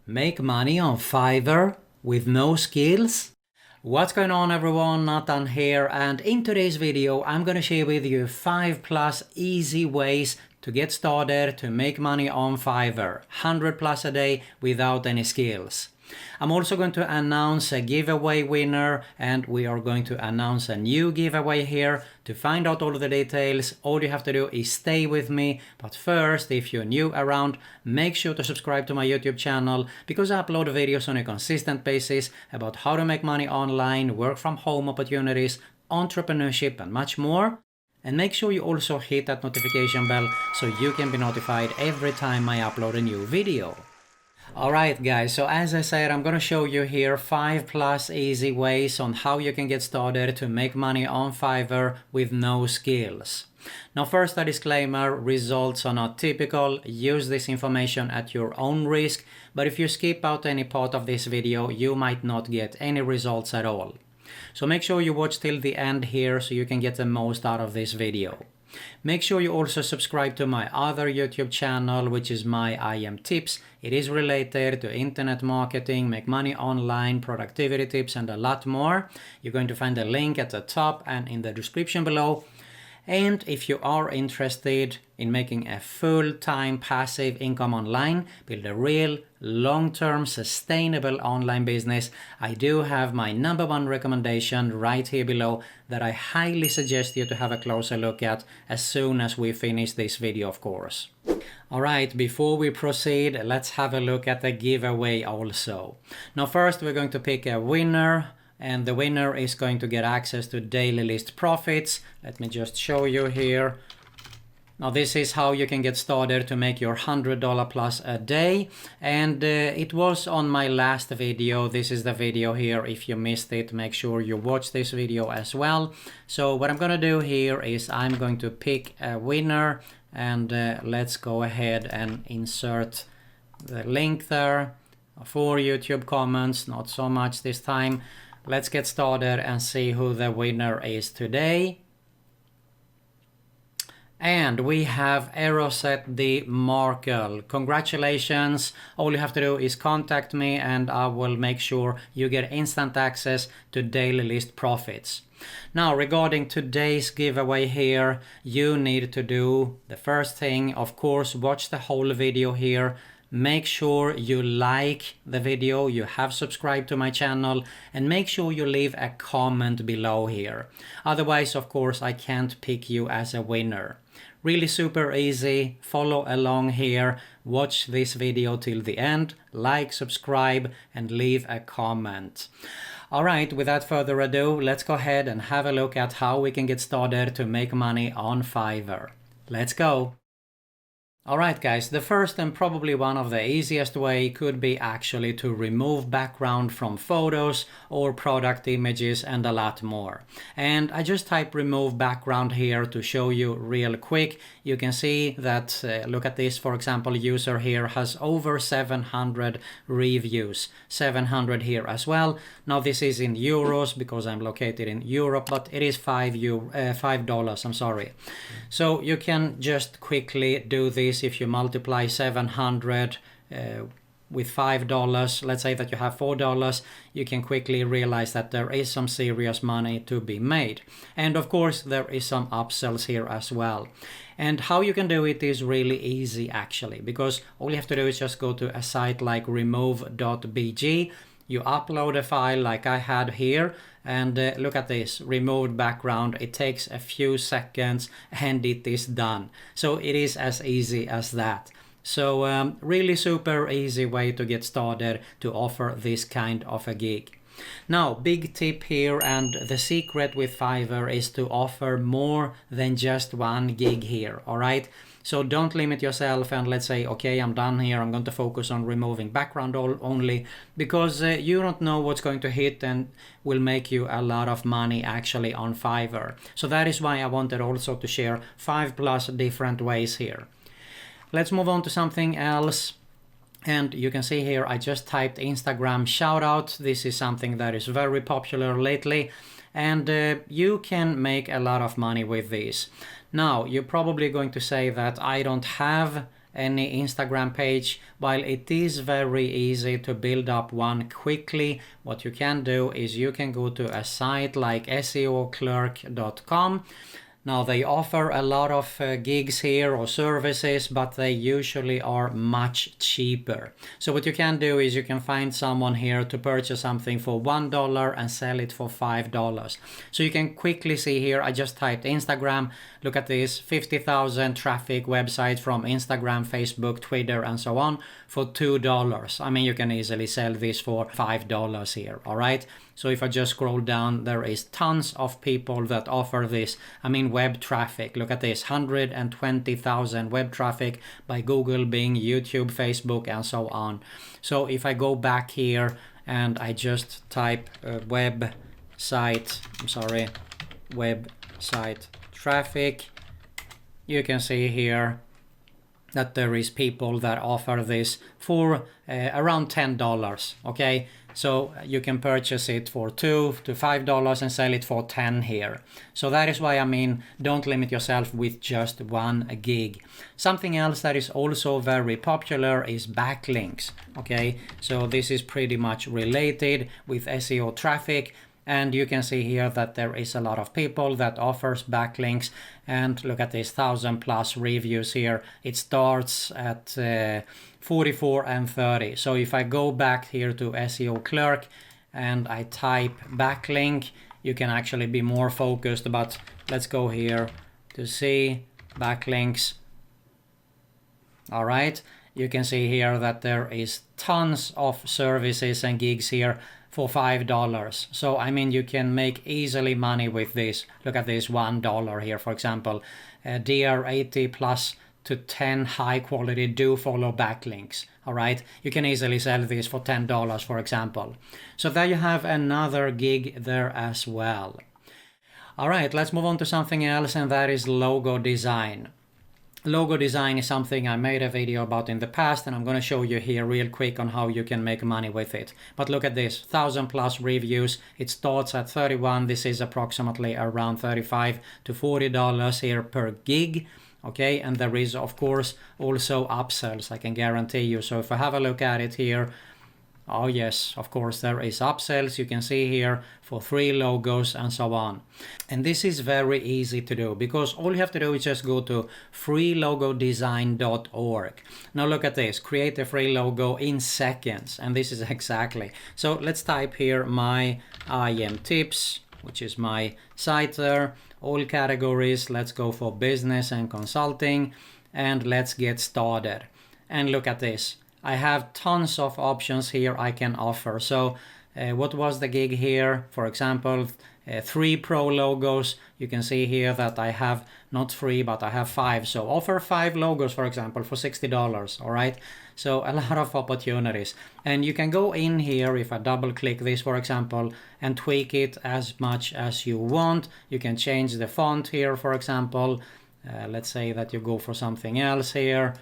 Make money on Fiverr with no skills? What's going on everyone, Nathan here, and in today's video I'm gonna share with you 5+ easy ways to get started to make money on Fiverr, 100+ a day without any skills. I'm also going to announce a giveaway winner, and we are going to announce a new giveaway here. To find out all of the details, all you have to do is stay with me. But first, if you're new around, make sure to subscribe to my YouTube channel, because I upload videos on a consistent basis about how to make money online, work from home opportunities, entrepreneurship and much more. And make sure you also hit that notification bell so you can be notified every time I upload a new video. Alright guys, so as I said, I'm gonna show you here 5+ easy ways on how you can get started to make money on Fiverr with no skills. Now first, a disclaimer, results are not typical. Use this information at your own risk, but if you skip out any part of this video, you might not get any results at all. So make sure you watch till the end here so you can get the most out of this video. Make sure you also subscribe to my other YouTube channel, which is my IM Tips. It is related to internet marketing, make money online, productivity tips, and a lot more. You're going to find a link at the top and in the description below. And if you are interested in making a full-time passive income online, build a real long-term sustainable online business, I do have my #1 recommendation right here below that I highly suggest you to have a closer look at as soon as we finish this video, of course. Alright, before we proceed, let's have a look at the giveaway also. Now first, we're going to pick a winner. And the winner is going to get access to daily list profits. Let me just show you here. Now this is how you can get started to make your $100+ a day. And it was on my last video. This is the video here. If you missed it, make sure you watch this video as well. So what I'm gonna do here is I'm going to pick a winner, and let's go ahead and insert the link there for YouTube comments. Not so much this time. Let's get started and see who the winner is today. And we have Eroset D. Markle. Congratulations. All you have to do is contact me and I will make sure you get instant access to daily list profits. Now regarding today's giveaway here, you need to do the first thing, of course, watch the whole video here. Make sure you like the video, you have subscribed to my channel, and make sure you leave a comment below here. Otherwise, of course, I can't pick you as a winner. Really super easy. Follow along here, watch this video till the end, like, subscribe, and leave a comment. Alright, without further ado, let's go ahead and have a look at how we can get started to make money on Fiverr. Let's go! Alright guys, the first and probably one of the easiest way could be actually to remove background from photos or product images and a lot more. And I just type remove background here to show you real quick. You can see that, look at this, for example, user here has over 700 reviews, 700 here as well. Now this is in euros because I'm located in Europe, but it is $5, I'm sorry. So you can just quickly do this. If you multiply 700 with $5, let's say that you have $4, you can quickly realize that there is some serious money to be made. And of course there is some upsells here as well. And how you can do it is really easy actually, because all you have to do is just go to a site like remove.bg. You upload a file like I had here, and look at this, removed background. It takes a few seconds and it is done. So it is as easy as that. So really super easy way to get started to offer this kind of a gig. Now, big tip here, and the secret with Fiverr is to offer more than just one gig here, alright? So don't limit yourself and let's say, okay, I'm done here, I'm going to focus on removing background only, because you don't know what's going to hit and will make you a lot of money actually on Fiverr. So that is why I wanted also to share 5+ different ways here. Let's move on to something else. And you can see here, I just typed Instagram shoutout. This is something that is very popular lately. And you can make a lot of money with this. Now, you're probably going to say that I don't have any Instagram page, while it is very easy to build up one quickly, what you can do is you can go to a site like seoclerk.com. Now they offer a lot of gigs here or services, but they usually are much cheaper. So what you can do is you can find someone here to purchase something for $1 and sell it for $5. So you can quickly see here, I just typed Instagram, look at this, 50,000 traffic websites from Instagram, Facebook, Twitter and so on for $2. I mean, you can easily sell this for $5 here, all right? So if I just scroll down, there is tons of people that offer this. I mean, web traffic. Look at this, 120,000 web traffic by Google, Bing, YouTube, Facebook, and so on. So if I go back here and I just type website traffic, you can see here that there is people that offer this for around $10, okay? So you can purchase it for $2 to $5 and sell it for $10 here. So that is why, I mean, don't limit yourself with just one gig. Something else that is also very popular is backlinks, okay? So this is pretty much related with SEO traffic. And you can see here that there is a lot of people that offers backlinks, and look at this 1,000+ reviews here. It starts at 44 and 30. So if I go back here to SEO Clerk and I type backlink, you can actually be more focused. But let's go here to see backlinks. All right, you can see here that there is tons of services and gigs here for $5. So I mean, you can make easily money with this. Look at this $1 here, for example, DR80 plus to 10 high quality do follow backlinks. All right, you can easily sell this for $10, for example. So there you have another gig there as well. All right, let's move on to something else, and that is logo design. Logo design is something I made a video about in the past, and I'm going to show you here real quick on how you can make money with it. But look at this, 1,000+ reviews. It starts at 31. This is approximately around $35 to $40 here per gig. Okay, and there is of course also upsells, I can guarantee you. So if I have a look at it here, oh yes, of course there is upsells, you can see here for 3 logos and so on. And this is very easy to do because all you have to do is just go to freelogodesign.org. Now look at this, create a free logo in seconds, and this is exactly. So let's type here my IM tips, which is my site there, all categories, let's go for business and consulting, and let's get started. And look at this. I have tons of options here I can offer. So what was the gig here? For example, 3 pro logos. You can see here that I have not 3, but I have 5. So offer 5 logos, for example, for $60. All right. So a lot of opportunities. And you can go in here, if I double click this, for example, and tweak it as much as you want. You can change the font here, for example. Let's say that you go for something else here.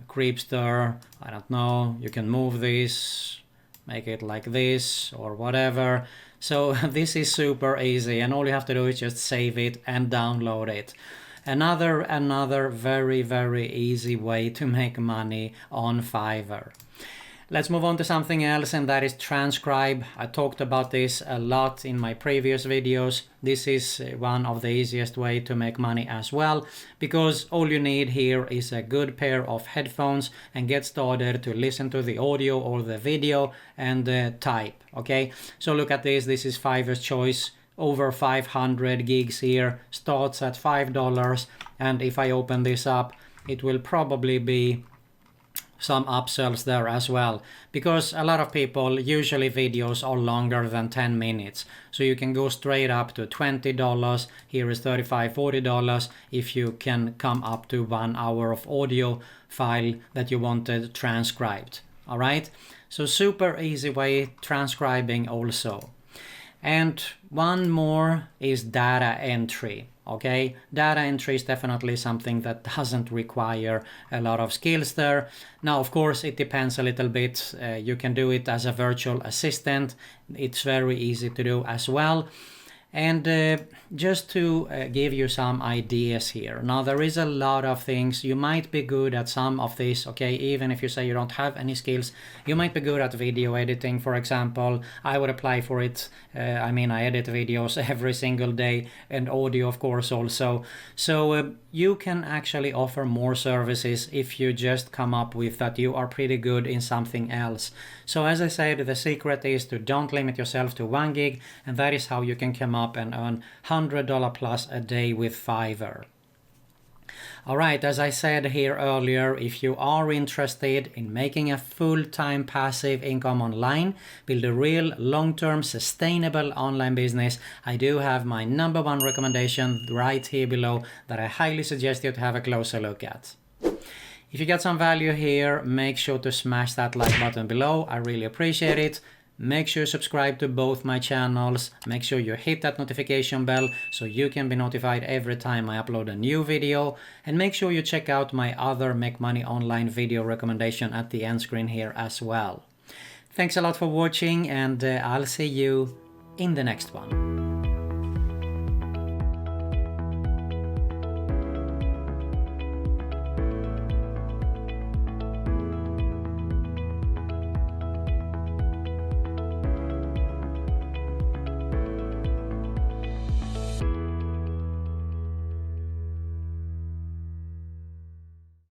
Creepster, I don't know, you can move this, make it like this or whatever. So this is super easy, and all you have to do is just save it and download it. Another very, very easy way to make money on Fiverr. Let's move on to something else, and that is Transcribe. I talked about this a lot in my previous videos. This is one of the easiest way to make money as well, because all you need here is a good pair of headphones and get started to listen to the audio or the video and type. Okay, so look at this. This is Fiverr's choice. Over 500 gigs here, starts at $5, and if I open this up, it will probably be some upsells there as well, because a lot of people, usually videos are longer than 10 minutes, so you can go straight up to $20. Here is $35, $40 if you can come up to 1 hour of audio file that you wanted transcribed. All right, so super easy way transcribing also. And one more is data entry. Okay, data entry is definitely something that doesn't require a lot of skills there. Now, of course, it depends a little bit. You can do it as a virtual assistant. It's very easy to do as well. And just to give you some ideas here. Now there is a lot of things. You might be good at some of this, okay? Even if you say you don't have any skills, you might be good at video editing, for example. I would apply for it. I mean, I edit videos every single day, and audio of course also. So you can actually offer more services if you just come up with that you are pretty good in something else. So as I said, the secret is to don't limit yourself to 1 gig, and that is how you can come up and earn $100 plus a day with Fiverr. Alright, as I said here earlier, if you are interested in making a full-time passive income online, build a real long-term sustainable online business, I do have my #1 recommendation right here below that I highly suggest you to have a closer look at. If you got some value here, make sure to smash that like button below, I really appreciate it. Make sure you subscribe to both my channels, make sure you hit that notification bell so you can be notified every time I upload a new video, and make sure you check out my other Make Money Online video recommendation at the end screen here as well. Thanks a lot for watching, and I'll see you in the next one.